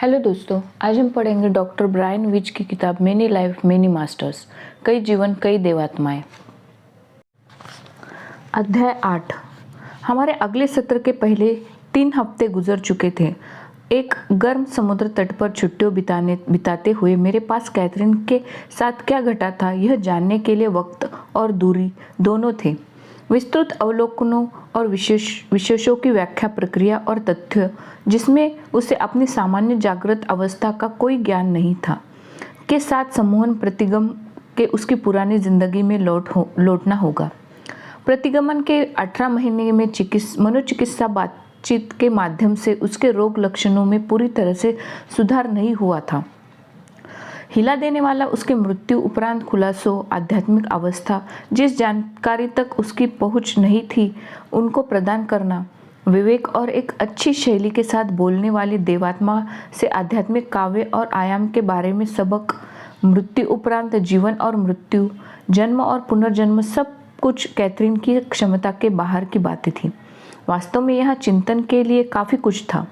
Hello दोस्तों, आज हम पढ़ेंगे डॉक्टर ब्रायन विच की किताब मेनी लाइफ मेनी मास्टर्स, कई जीवन कई देवात्माएं। अध्याय 8। हमारे अगले सत्र के पहले 3 हफ्ते गुजर चुके थे। एक गर्म समुद्र तट पर छुट्टियों बिताते हुए मेरे पास कैथरीन के साथ क्या घटा था यह जानने के लिए वक्त और दूरी दोनों थे। विस्तृत अवलोकनों और विशेषों की व्याख्या प्रक्रिया और तथ्य जिसमें उसे अपनी सामान्य जागृत अवस्था का कोई ज्ञान नहीं था के साथ सम्मोहन प्रतिगम के उसकी पुरानी जिंदगी में लौटना होगा। प्रतिगमन के 18 महीने में मनोचिकित्सा बातचीत के माध्यम से उसके रोग लक्षणों में पूरी तरह से सुधार नहीं हुआ था। हिला देने वाला उसकी मृत्यु उपरांत खुलासों, आध्यात्मिक अवस्था, जिस जानकारी तक उसकी पहुंच नहीं थी उनको प्रदान करना, विवेक और एक अच्छी शैली के साथ बोलने वाली देवात्मा से आध्यात्मिक काव्य और आयाम के बारे में सबक, मृत्यु उपरांत जीवन और मृत्यु, जन्म और पुनर्जन्म, सब कुछ कैथरीन की क्षमता के बाहर की बातें थी। वास्तव में यहाँ चिंतन के लिए काफ़ी कुछ था।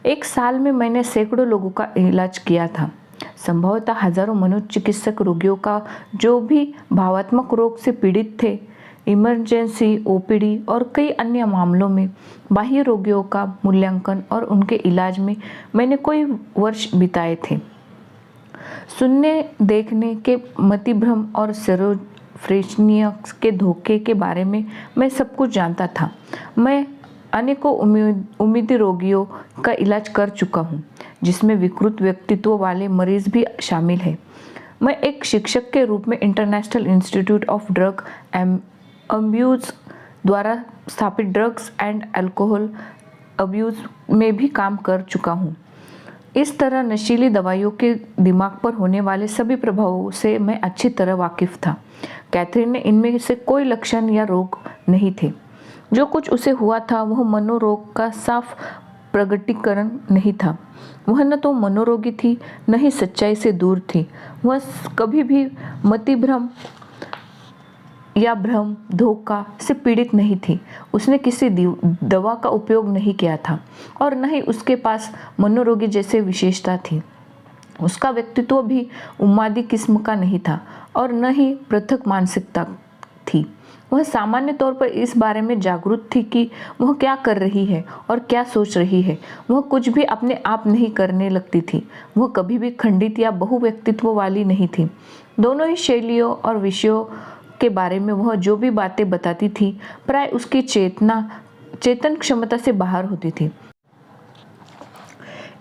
1 साल में मैंने सैकड़ों लोगों का इलाज किया था, संभवतः हजारों मनोचिकित्सक रोगियों का जो भी भावात्मक रोग से पीड़ित थे, इमरजेंसी, ओपीडी और कई अन्य मामलों में बाह्य रोगियों का मूल्यांकन और उनके इलाज में मैंने कई वर्ष बिताए थे। सुनने, देखने के मतिभ्रम और सेरोफ्रेनिया के धोखे के बारे में मैं सब कुछ जानता था। मैं अनेकों उम्मीदी रोगियों का इलाज कर चुका हूँ, जिसमें विकृत व्यक्तित्व वाले मरीज भी शामिल हैं। मैं एक शिक्षक के रूप में international institute of drug abuse द्वारा स्थापित ड्रग्स एंड अल्कोहल अब्यूज में भी काम कर चुका हूँ। इस तरह नशीली दवाइयों के दिमाग पर होने वाले सभी प्रभावों से मैं अच्छी तरह वाकिफ था। कैथरीन ने इनमें से कोई लक्षण या रोग नहीं थे। जो कुछ उसे हुआ था वह मनोरोग का साफ प्रगटीकरण नहीं था। वह न तो मनोरोगी थी, न ही सच्चाई से दूर थी। वह कभी भी मतिभ्रम या भ्रम, धोखा से पीड़ित नहीं थी। उसने किसी दवा का उपयोग नहीं किया था और न ही उसके पास मनोरोगी जैसे विशेषता थी। उसका व्यक्तित्व भी उन्मादी किस्म का नहीं था और न ही पृथक मानसिकता थी। वह सामान्य तौर पर इस बारे में जागरूक थी कि वह क्या कर रही है और क्या सोच रही है। वह कुछ भी अपने आप नहीं करने लगती थी। वह कभी भी खंडित या बहुव्यक्तित्व वाली नहीं थी। दोनों ही शैलियों और विषयों के बारे में वह जो भी बातें बताती थी प्राय उसकी चेतन क्षमता से बाहर होती थी।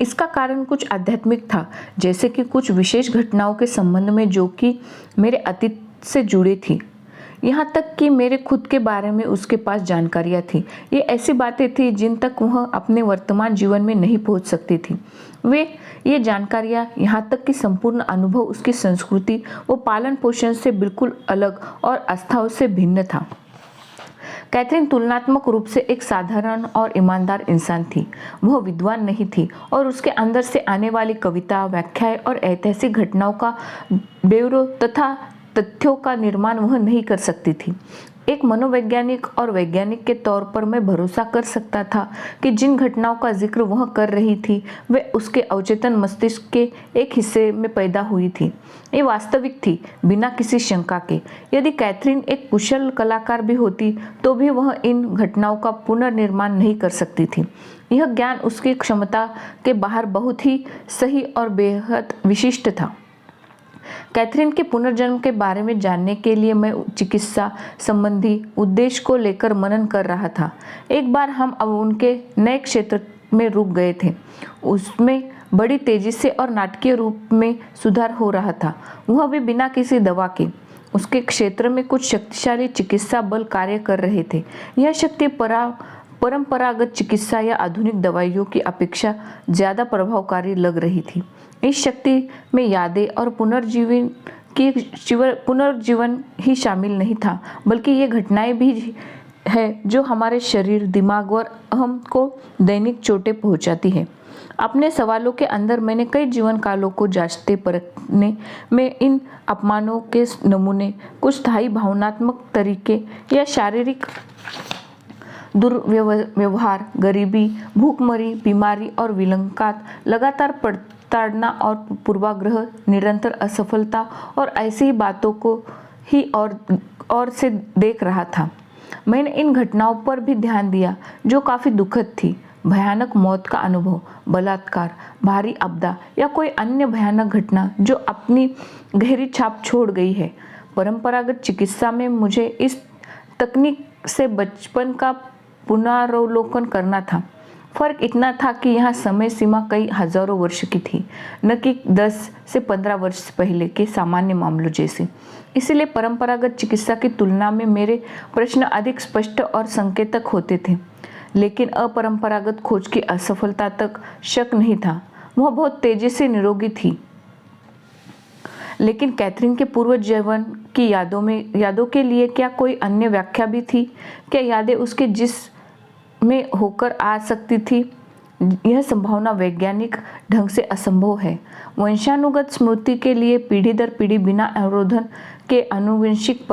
इसका कारण कुछ आध्यात्मिक था, जैसे कि कुछ विशेष घटनाओं के संबंध में जो कि मेरे अतीत से जुड़ी थी। यहाँ तक कि मेरे खुद के बारे में उसके पास जानकारियाँ थी। ये ऐसी बातें थी जिन तक वह अपने वर्तमान जीवन में नहीं पहुँच सकती थी। ये जानकारियाँ, यहाँ तक कि संपूर्ण अनुभव उसकी संस्कृति व पालन पोषण से बिल्कुल अलग और आस्थाओं से भिन्न था। कैथरीन तुलनात्मक रूप से एक साधारण और ईमानदार इंसान थी। वह विद्वान नहीं थी और उसके अंदर से आने वाली कविता, व्याख्याएं और ऐतिहासिक घटनाओं का ब्यौरा तथा तथ्यों का निर्माण वह नहीं कर सकती थी। एक मनोवैज्ञानिक और वैज्ञानिक के तौर पर मैं भरोसा कर सकता था कि जिन घटनाओं का जिक्र वह कर रही थी वे उसके अवचेतन मस्तिष्क के एक हिस्से में पैदा हुई थी। ये वास्तविक थी, बिना किसी शंका के। यदि कैथरीन एक कुशल कलाकार भी होती तो भी वह इन घटनाओं का पुनर्निर्माण नहीं कर सकती थी। यह ज्ञान उसकी क्षमता के बाहर बहुत ही सही और बेहद विशिष्ट था। कैथरीन के पुनर्जन्म के बारे में जानने के लिए मैं चिकित्सा संबंधी उद्देश्य को लेकर मनन कर रहा था। एक बार हम अब उनके नए क्षेत्र में रुक गए थे। उसमें बड़ी तेजी से और नाटकीय रूप में सुधार हो रहा था, वह भी बिना किसी दवा के। उसके क्षेत्र में कुछ शक्तिशाली चिकित्सा बल कार्य कर रहे थे। यह शक्ति परंपरागत चिकित्सा या आधुनिक दवाइयों की अपेक्षा ज़्यादा प्रभावकारी लग रही थी। इस शक्ति में यादें और पुनर्जीवन ही शामिल नहीं था, बल्कि ये घटनाएं भी है जो हमारे शरीर, दिमाग और अहम को दैनिक चोटें पहुंचाती है। अपने सवालों के अंदर मैंने कई जीवन कालों को जांचते परखने में इन अपमानों के नमूने, कुछ स्थायी भावनात्मक तरीके या शारीरिक दुर्व्यवहार, गरीबी, भूखमरी, बीमारी और विलंघात, लगातार प्रताड़ना और पूर्वाग्रह, निरंतर असफलता और ऐसी ही बातों को ही और से देख रहा था। मैंने इन घटनाओं पर भी ध्यान दिया जो काफ़ी दुखद थी। भयानक मौत का अनुभव, बलात्कार, भारी आपदा या कोई अन्य भयानक घटना जो अपनी गहरी छाप छोड़ गई है। परंपरागत चिकित्सा में मुझे इस तकनीक से बचपन का पुनरावलोकन करना था। फर्क इतना था कि यहाँ समय सीमा कई हजारों वर्ष की थी, न कि 10 से 15 वर्ष पहले के सामान्य मामलों जैसे। इसलिए परंपरागत चिकित्सा की तुलना में मेरे प्रश्न अधिक स्पष्ट और संकेतक होते थे। लेकिन अपरंपरागत खोज की असफलता तक शक नहीं था, वह बहुत तेजी से निरोगी थी। लेकिन कैथरीन के पूर्व जीवन की यादों के लिए क्या कोई अन्य व्याख्या भी थी? क्या यादें उसके में होकर आ सकती थी? यह संभावना वैज्ञानिक ढंग से असंभव है। वंशानुगत स्मृति के लिए पीढ़ी दर पीढ़ी बिना अवरोधन के आनुवंशिक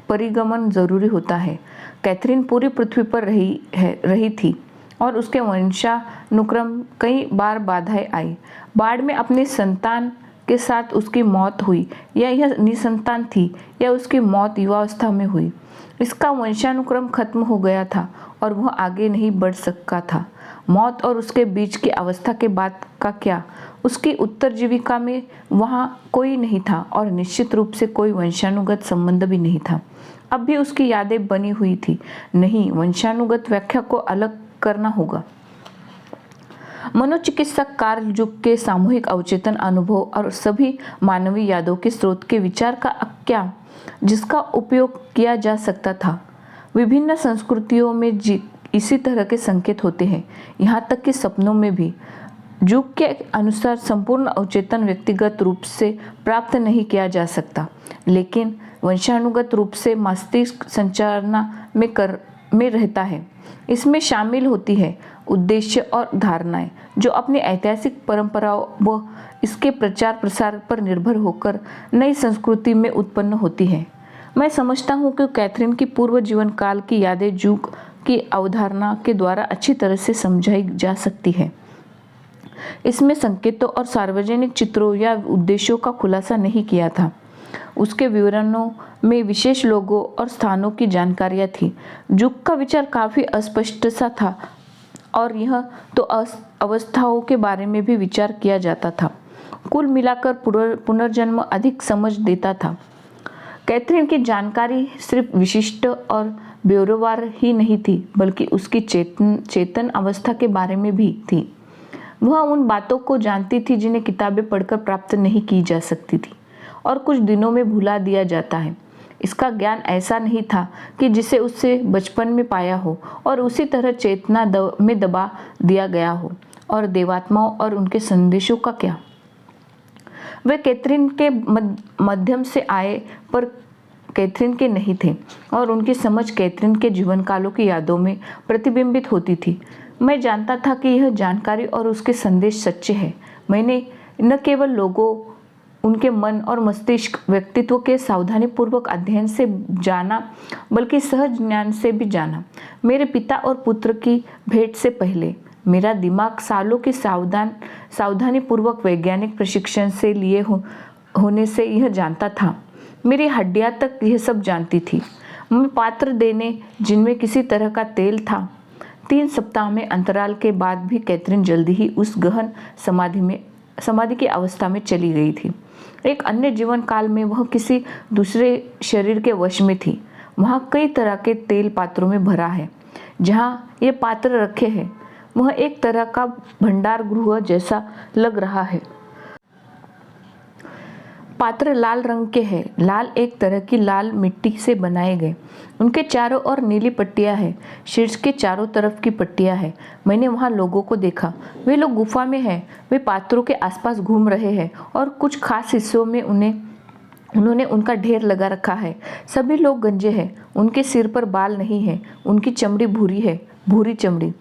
परिगमन जरूरी होता है। कैथरीन पूरी पृथ्वी पर रही थी और उसके वंशानुक्रम कई बार बाधाएं आई। बाढ़ में अपने संतान के साथ उसकी मौत हुई, या यह निसंतान थी, या उसकी मौत युवावस्था में हुई। इसका वंशानुक्रम खत्म हो गया था और वह आगे नहीं बढ़ सका था। मौत और उसके बीच की अवस्था के बाद का क्या? उसकी उत्तरजीविका में वहाँ कोई नहीं था और निश्चित रूप से कोई वंशानुगत संबंध भी नहीं था। अब भी उसकी यादें बनी हुई थी। नहीं, वंशानुगत व्याख्या को अलग करना होगा। मनोचिकित्सक कार्ल जुग के सामूहिक अवचेतन अनुभव और सभी मानवीय यादों के स्रोत के विचार का क्या, जिसका उपयोग किया जा सकता था। विभिन्न संस्कृतियों में इसी तरह के संकेत होते हैं, यहाँ तक कि सपनों में भी। जुग के अनुसार संपूर्ण अवचेतन व्यक्तिगत रूप से प्राप्त नहीं किया जा सकता, लेकिन वंशानुगत रूप से मस्तिष्क संचालना में रहता है। इसमें शामिल होती है उद्देश्य और धारणाएं जो अपनी ऐतिहासिक परंपराओं व इसके प्रचार प्रसार पर निर्भर होकर नई संस्कृति में उत्पन्न होती है। मैं समझता हूँ कि कैथरीन की पूर्व जीवन काल की यादें जुग की अवधारणा के द्वारा अच्छी तरह से समझाई जा सकती है। इसमें संकेतों और सार्वजनिक चित्रों या उद्देश्यों का खुलासा नहीं किया था। उसके विवरणों में विशेष लोगों और स्थानों की जानकारियां थी। जुग का विचार काफ़ी अस्पष्ट सा था और यह तो अवस्थाओं के बारे में भी विचार किया जाता था। कुल मिलाकर पुनर्जन्म अधिक समझ देता था। कैथरीन की जानकारी सिर्फ विशिष्ट और ब्यौरेवार ही नहीं थी, बल्कि उसकी चेतन अवस्था के बारे में भी थी। वह उन बातों को जानती थी जिन्हें किताबें पढ़कर प्राप्त नहीं की जा सकती थी और कुछ दिनों में भुला दिया जाता है। इसका ज्ञान ऐसा नहीं था कि जिसे उससे बचपन में पाया हो और उसी तरह चेतना में दबा दिया गया हो। और देवात्माओं और उनके संदेशों का क्या? वे कैथरीन के माध्यम से आए पर कैथरीन के नहीं थे और उनकी समझ कैथरीन के जीवन कालों की यादों में प्रतिबिंबित होती थी। मैं जानता था कि यह जानकारी और उसके संदेश सच्चे हैं। मैंने न केवल लोगों, उनके मन और मस्तिष्क व्यक्तित्व के सावधानीपूर्वक अध्ययन से जाना, बल्कि सहज ज्ञान से भी जाना। मेरे पिता और पुत्र की भेंट से पहले मेरा दिमाग सालों के सावधानीपूर्वक वैज्ञानिक प्रशिक्षण से लिए होने से यह जानता था। मेरी हड्डियां तक यह सब जानती थी। मैं पात्र देने जिनमें किसी तरह का तेल था। 3 सप्ताह में अंतराल के बाद भी कैथरीन जल्दी ही उस गहन समाधि की अवस्था में चली गई थी। एक अन्य जीवन काल में वह किसी दूसरे शरीर के वश में थी। वहाँ कई तरह के तेल पात्रों में भरा है। जहाँ ये पात्र रखे हैं वह एक तरह का भंडार गृह जैसा लग रहा है। पात्र लाल रंग के हैं। लाल एक तरह की लाल मिट्टी से बनाए गए। उनके चारों ओर नीली पट्टियां हैं। शीर्ष के चारों तरफ की पट्टियां हैं। मैंने वहां लोगों को देखा। वे लोग गुफा में हैं। वे पात्रों के आसपास घूम रहे हैं और कुछ खास हिस्सों में उन्होंने उनका ढेर लगा रखा है। सभी लोग गंजे हैं। उनके सिर पर बाल नहीं है। उनकी चमड़ी भूरी है, भूरी चमड़ी।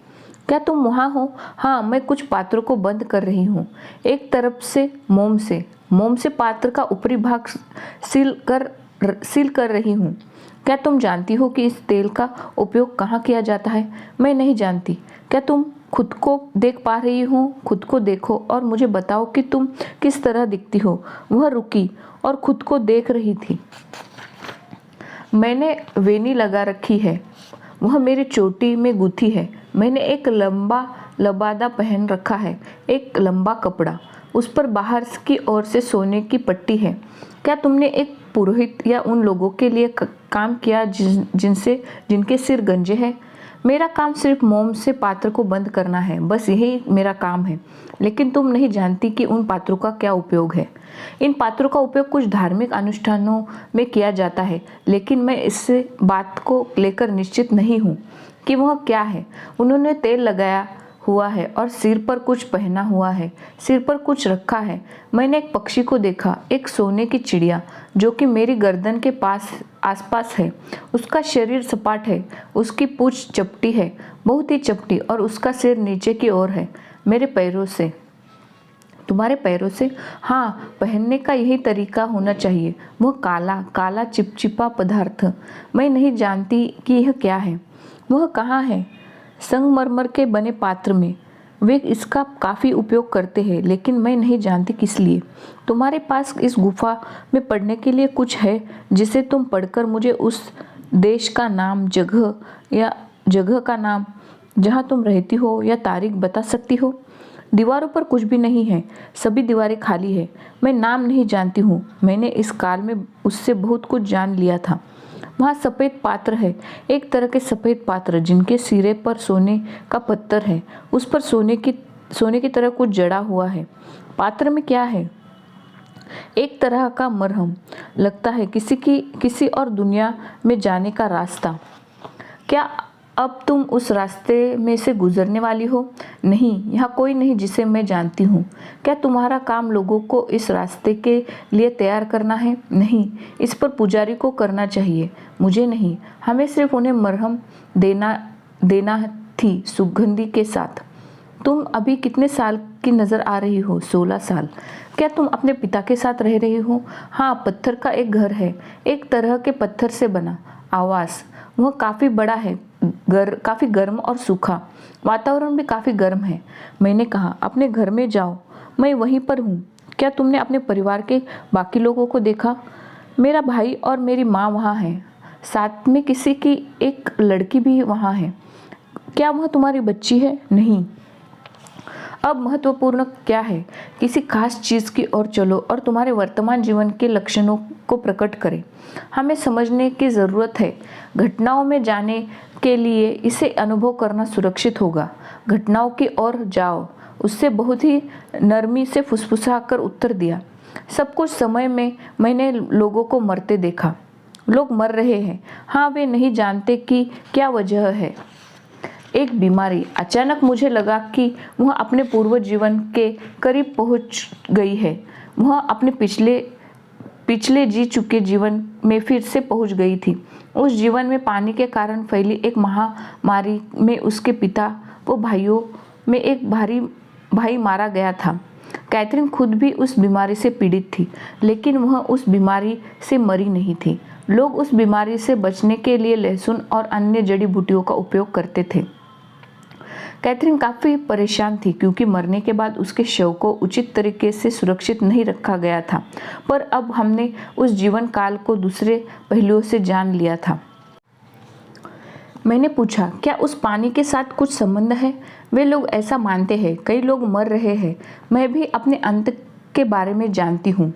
क्या तुम वहाँ हो? हाँ, मैं कुछ पात्रों को बंद कर रही हूँ। एक तरफ से मोम से पात्र का ऊपरी भाग सील कर रही हूँ। क्या तुम जानती हो कि इस तेल का उपयोग कहाँ किया जाता है? मैं नहीं जानती। क्या तुम खुद को देख पा रही हो? खुद को देखो और मुझे बताओ कि तुम किस तरह दिखती हो। वह रुकी और खुद को देख रही थी। मैंने वेनी लगा रखी है, वह मेरी चोटी में गुथी है। मैंने एक लंबा लबादा पहन रखा है, एक लंबा कपड़ा, उस पर बाहर की ओर से सोने की पट्टी है। क्या तुमने एक पुरोहित या उन लोगों के लिए काम किया जिनके सिर गंजे हैं? मेरा काम सिर्फ मोम से पात्र को बंद करना है, बस यही मेरा काम है। लेकिन तुम नहीं जानती कि उन पात्रों का क्या उपयोग है। इन पात्रों का उपयोग कुछ धार्मिक अनुष्ठानों में किया जाता है, लेकिन मैं इस बात को लेकर निश्चित नहीं हूँ कि वह क्या है। उन्होंने तेल लगाया हुआ है और सिर पर कुछ पहना हुआ है, सिर पर कुछ रखा है। मैंने एक पक्षी को देखा, एक सोने की चिड़िया जो कि मेरी गर्दन के पास आसपास है। उसका शरीर सपाट है, उसकी पूंछ चपटी है, बहुत ही चपटी, और उसका सिर नीचे की ओर है, मेरे पैरों से। तुम्हारे पैरों से? हाँ, पहनने का यही तरीका होना चाहिए। वह काला काला चिपचिपा पदार्थ, मैं नहीं जानती कि यह क्या है। वह कहाँ है? संगमरमर के बने पात्र में। वे इसका काफ़ी उपयोग करते हैं, लेकिन मैं नहीं जानती किस लिए। तुम्हारे पास इस गुफा में पढ़ने के लिए कुछ है जिसे तुम पढ़कर मुझे उस देश का नाम, जगह का नाम जहाँ तुम रहती हो या तारीख बता सकती हो? दीवारों पर कुछ भी नहीं है, सभी दीवारें खाली है। मैं नाम नहीं जानती हूँ, मैंने इस काल में उससे बहुत कुछ जान लिया था। वहाँ सफ़ेद पात्र है, एक तरह के सफ़ेद पात्र जिनके सिरे पर सोने का पत्थर है, उस पर सोने की तरह कुछ जड़ा हुआ है। पात्र में क्या है? एक तरह का मरहम, लगता है किसी और दुनिया में जाने का रास्ता। क्या अब तुम उस रास्ते में से गुजरने वाली हो? नहीं, यहाँ कोई नहीं जिसे मैं जानती हूँ। क्या तुम्हारा काम लोगों को इस रास्ते के लिए तैयार करना है? नहीं, इस पर पुजारी को करना चाहिए, मुझे नहीं। हमें सिर्फ उन्हें मरहम देना थी, सुगंधी के साथ। तुम अभी कितने साल की नज़र आ रही हो? 16 साल। क्या तुम अपने पिता के साथ रह रही हो? हाँ, पत्थर का एक घर है, एक तरह के पत्थर से बना आवास। वह काफ़ी बड़ा है, काफ़ी गर्म और सूखा। वातावरण भी काफ़ी गर्म है। मैंने कहा, अपने घर में जाओ, मैं वहीं पर हूँ। क्या तुमने अपने परिवार के बाकी लोगों को देखा? मेरा भाई और मेरी माँ वहाँ है, साथ में किसी की एक लड़की भी वहाँ है। क्या वह तुम्हारी बच्ची है? नहीं। अब महत्वपूर्ण क्या है? किसी खास चीज़ की ओर चलो और तुम्हारे वर्तमान जीवन के लक्षणों को प्रकट करें। हमें समझने की ज़रूरत है। घटनाओं में जाने के लिए इसे अनुभव करना सुरक्षित होगा। घटनाओं की ओर जाओ। उससे बहुत ही नरमी से फुसफुसा कर उत्तर दिया। सब कुछ समय में मैंने लोगों को मरते देखा। लोग मर रहे हैं। हाँ, वे नहीं जानते कि क्या वजह है। एक बीमारी। अचानक मुझे लगा कि वह अपने पूर्व जीवन के करीब पहुंच गई है। वह अपने पिछले जी चुके जीवन में फिर से पहुंच गई थी। उस जीवन में पानी के कारण फैली एक महामारी में उसके पिता व भाइयों में एक भाई मारा गया था। कैथरीन खुद भी उस बीमारी से पीड़ित थी, लेकिन वह उस बीमारी से मरी नहीं थी। लोग उस बीमारी से बचने के लिए लहसुन और अन्य जड़ी बूटियों का उपयोग करते थे। कैथरीन काफ़ी परेशान थी क्योंकि मरने के बाद उसके शव को उचित तरीके से सुरक्षित नहीं रखा गया था, पर अब हमने उस जीवन काल को दूसरे पहलुओं से जान लिया था। मैंने पूछा, क्या उस पानी के साथ कुछ संबंध है? वे लोग ऐसा मानते हैं। कई लोग मर रहे हैं। मैं भी अपने अंत के बारे में जानती हूँ।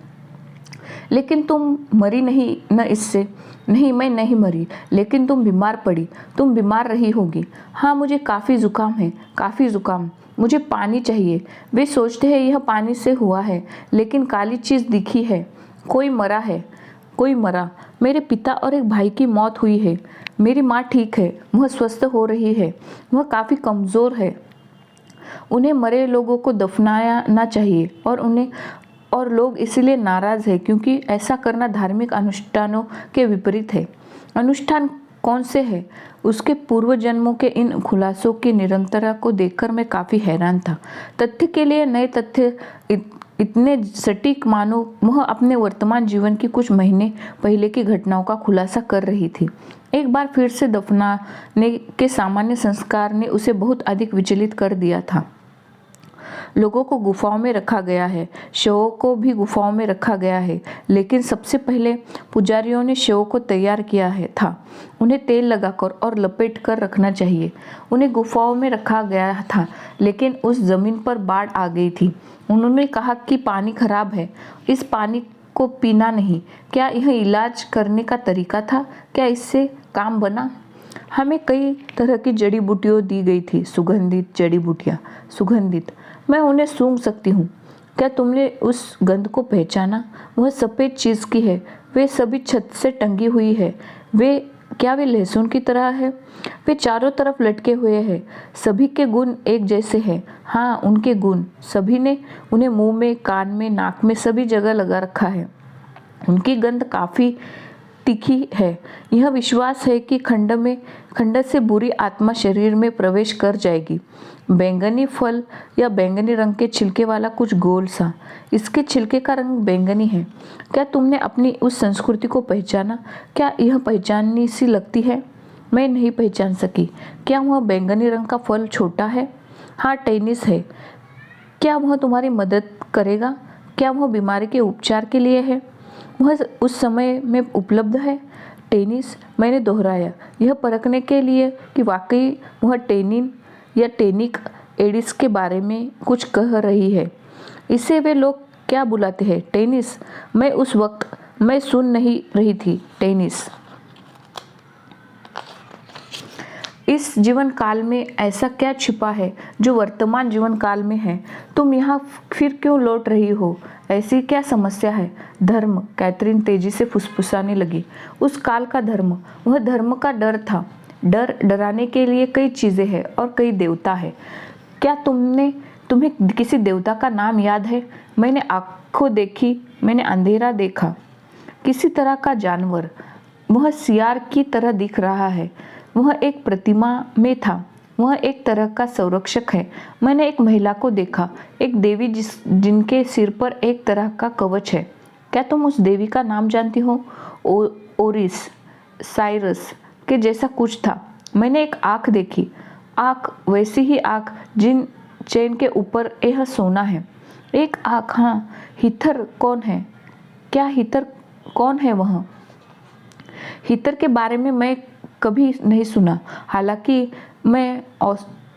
लेकिन तुम मरी नहीं न इससे? नहीं, मैं नहीं मरी, लेकिन तुम बीमार पड़ी। तुम बीमार रही होगी। हाँ, मुझे काफ़ी ज़ुकाम है, काफ़ी ज़ुकाम। मुझे पानी चाहिए। वे सोचते हैं यह पानी से हुआ है, लेकिन काली चीज़ दिखी है। कोई मरा है, कोई मरा। मेरे पिता और एक भाई की मौत हुई है। मेरी माँ ठीक है, वह स्वस्थ हो रही है। वह काफ़ी कमज़ोर है। उन्हें मरे लोगों को दफनाया ना चाहिए और लोग इसीलिए नाराज़ हैं क्योंकि ऐसा करना धार्मिक अनुष्ठानों के विपरीत है। अनुष्ठान कौन से हैं? उसके पूर्व जन्मों के इन खुलासों की निरंतरता को देखकर मैं काफ़ी हैरान था। तथ्य के लिए नए तथ्य इतने सटीक मानो वह अपने वर्तमान जीवन की कुछ महीने पहले की घटनाओं का खुलासा कर रही थी। एक बार फिर से दफनाने के सामान्य संस्कार ने उसे बहुत अधिक विचलित कर दिया था। लोगों को गुफाओं में रखा गया है, शवों को भी गुफाओं में रखा गया है, लेकिन सबसे पहले पुजारियों ने शवों को तैयार किया है था। उन्हें तेल लगाकर और लपेट कर रखना चाहिए। उन्हें गुफाओं में रखा गया था, लेकिन उस जमीन पर बाढ़ आ गई थी। उन्होंने कहा कि पानी खराब है, इस पानी को पीना नहीं। क्या यह इलाज करने का तरीका था? क्या इससे काम बना? हमें कई तरह की जड़ी बूटियाँ दी गई थी। सुगंधित जड़ी बूटियाँ, सुगंधित, मैं उन्हें सूंघ सकती हूँ। क्या तुमने उस गंध को पहचाना? वह सफ़ेद चीज़ की है, वे सभी छत से टंगी हुई है। क्या वे लहसुन की तरह है? वे चारों तरफ लटके हुए हैं। सभी के गुण एक जैसे हैं। हाँ, उनके गुण। सभी ने उन्हें मुंह में, कान में, नाक में, सभी जगह लगा रखा है। उनकी गंध काफ़ी तीखी है। यह विश्वास है कि खंड से बुरी आत्मा शरीर में प्रवेश कर जाएगी। बैंगनी फल या बैंगनी रंग के छिलके वाला कुछ गोल सा। इसके छिलके का रंग बैंगनी है। क्या तुमने अपनी उस संस्कृति को पहचाना? क्या यह पहचाननी सी लगती है? मैं नहीं पहचान सकी। क्या वह बैंगनी रंग का फल छोटा है? हाँ, टेनिस है। क्या वह तुम्हारी मदद करेगा? क्या वह बीमारी के उपचार के लिए है? वह उस समय में उपलब्ध है? टेनिस, मैंने दोहराया, यह परखने के लिए कि वाकई वह टेनिन या टेनिक एडिस के बारे में कुछ कह रही है। इसे वे लोग क्या बुलाते हैं? टेनिस। उस वक्त मैं सुन नहीं रही थी। टेनिस। इस जीवन काल में ऐसा क्या छिपा है जो वर्तमान जीवन काल में है? तुम यहाँ फिर क्यों लौट रही हो? ऐसी क्या समस्या है? धर्म, कैथरीन तेजी से फुसफुसाने लगी। उस काल का धर्म, वह धर्म का डर था। डराने के लिए कई चीज़ें हैं और कई देवता है। क्या तुम्हें किसी देवता का नाम याद है? मैंने आंखों देखी, मैंने अंधेरा देखा। किसी तरह का जानवर, वह सियार की तरह दिख रहा है। वह एक प्रतिमा में था। वह एक तरह का संरक्षक है। मैंने एक महिला को देखा, एक देवी जिनके सिर पर एक तरह का कवच है। क्या तुम उस देवी का नाम जानती हो? ओरिस, साइरस के जैसा कुछ था। मैंने एक आँख देखी, आँख, वैसी ही आँख जिन चैन के ऊपर यह सोना है। एक आँख। हाँ, हिथर कौन है? क्या हिथर कौन है? वह हिथर के बारे में मैं कभी नहीं सुना। हालांकि मैं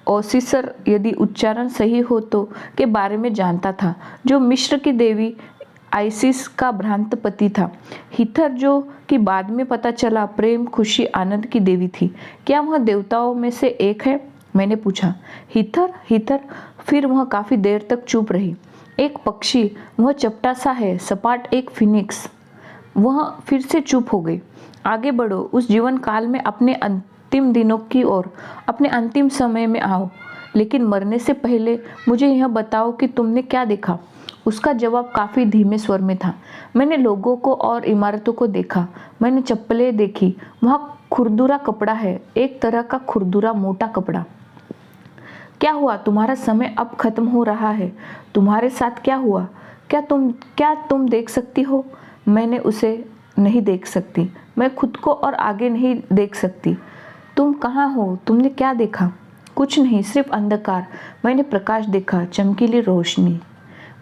ओसिसर, यदि उच्चारण सही हो तो, के बारे में जानता था, जो मिस्र की देवी आइसिस का भ्रांत पति था। हिथर, जो कि बाद में पता चला प्रेम, खुशी, आनंद की देवी थी। क्या वह देवताओं में से एक है? मैंने पूछा। हिथर। फिर वह काफ़ी देर तक चुप रही। एक पक्षी, वह चपटा सा है, सपाट, एक फिनिक्स। वह फिर से चुप हो गई। आगे बढ़ो, उस जीवन काल में अपने अंतिम दिनों की ओर, अपने अंतिम समय में आओ। लेकिन मरने से पहले मुझे यह बताओ कि तुमने क्या देखा? उसका जवाब काफ़ी धीमे स्वर में था। मैंने लोगों को और इमारतों को देखा। मैंने चप्पलें देखी। वहाँ खुरदुरा कपड़ा है, एक तरह का खुरदुरा मोटा कपड़ा। क्या हुआ? तुम्हारा समय अब खत्म हो रहा है। तुम्हारे साथ क्या हुआ? क्या तुम देख सकती हो? मैंने उसे नहीं देख सकती। मैं खुद को और आगे नहीं देख सकती। तुम कहाँ हो? तुमने क्या देखा? कुछ नहीं, सिर्फ अंधकार। मैंने प्रकाश देखा, चमकीली रोशनी।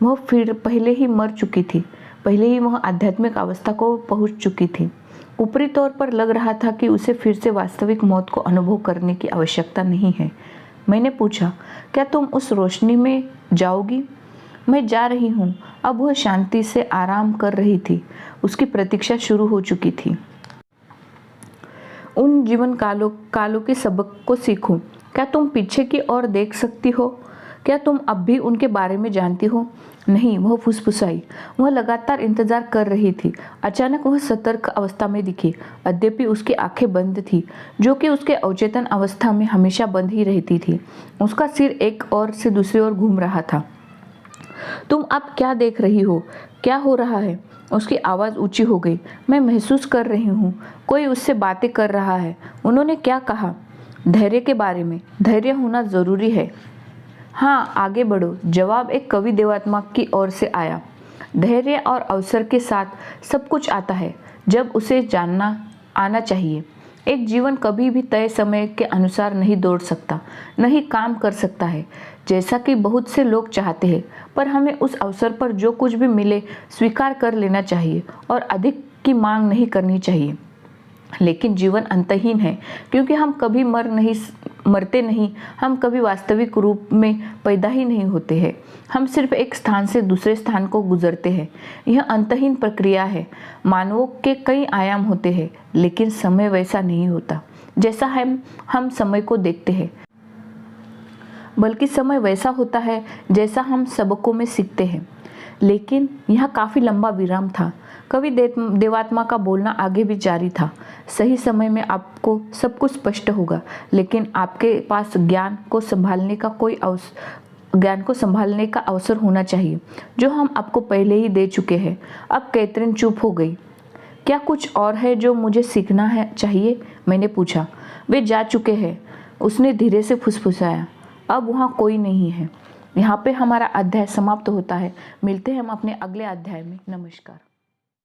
वह फिर पहले ही मर चुकी थी। पहले ही वह आध्यात्मिक अवस्था को पहुंच चुकी थी। ऊपरी तौर पर लग रहा था कि उसे फिर से वास्तविक मौत को अनुभव करने की आवश्यकता नहीं है। मैंने पूछा, क्या तुम उस रोशनी में जाओगी? मैं जा रही हूँ। अब वह शांति से आराम कर रही थी। उसकी प्रतीक्षा शुरू हो चुकी थी। उन जीवन कालों के सबक को सीखो। क्या तुम पीछे की ओर देख सकती हो? क्या तुम अब भी उनके बारे में जानती हो? नहीं, वह फुसफुसाई। वह लगातार इंतजार कर रही थी। अचानक वह सतर्क अवस्था में दिखी। यद्यपि उसकी आंखें बंद थी, जो कि उसके अवचेतन अवस्था में हमेशा बंद ही रहती थी। उसका सिर एक ओर से दूसरी ओर घूम रहा था। तुम अब क्या देख रही हो? क्या हो रहा है? उसकी आवाज़ ऊंची हो गई। मैं महसूस कर रही हूँ कोई उससे बातें कर रहा है। उन्होंने क्या कहा? धैर्य के बारे में। धैर्य होना ज़रूरी है। हाँ, आगे बढ़ो। जवाब एक कवि देवात्मा की ओर से आया। धैर्य और अवसर के साथ सब कुछ आता है जब उसे जानना आना चाहिए। एक जीवन कभी भी तय समय के अनुसार नहीं दौड़ सकता, नहीं काम कर सकता है जैसा कि बहुत से लोग चाहते हैं, पर हमें उस अवसर पर जो कुछ भी मिले स्वीकार कर लेना चाहिए और अधिक की मांग नहीं करनी चाहिए। लेकिन जीवन अंतहीन है क्योंकि हम कभी मरते नहीं, हम कभी वास्तविक रूप में पैदा ही नहीं होते हैं। हम सिर्फ एक स्थान से दूसरे स्थान को गुजरते हैं। यह अंतहीन प्रक्रिया है। मानवों के कई आयाम होते हैं, लेकिन समय वैसा नहीं होता जैसा हम समय को देखते हैं, बल्कि समय वैसा होता है जैसा हम सबकों में सीखते हैं। लेकिन यहाँ काफ़ी लंबा विराम था। कवि देवात्मा का बोलना आगे भी जारी था। सही समय में आपको सब कुछ स्पष्ट होगा, लेकिन आपके पास ज्ञान को संभालने का अवसर होना चाहिए जो हम आपको पहले ही दे चुके हैं। अब कैथरीन चुप हो गई। क्या कुछ और है जो मुझे सीखना है चाहिए? मैंने पूछा। वे जा चुके हैं, उसने धीरे से फुसफुसाया। अब वहाँ कोई नहीं है। यहाँ पे हमारा अध्याय समाप्त होता है। मिलते हैं हम अपने अगले अध्याय में। नमस्कार।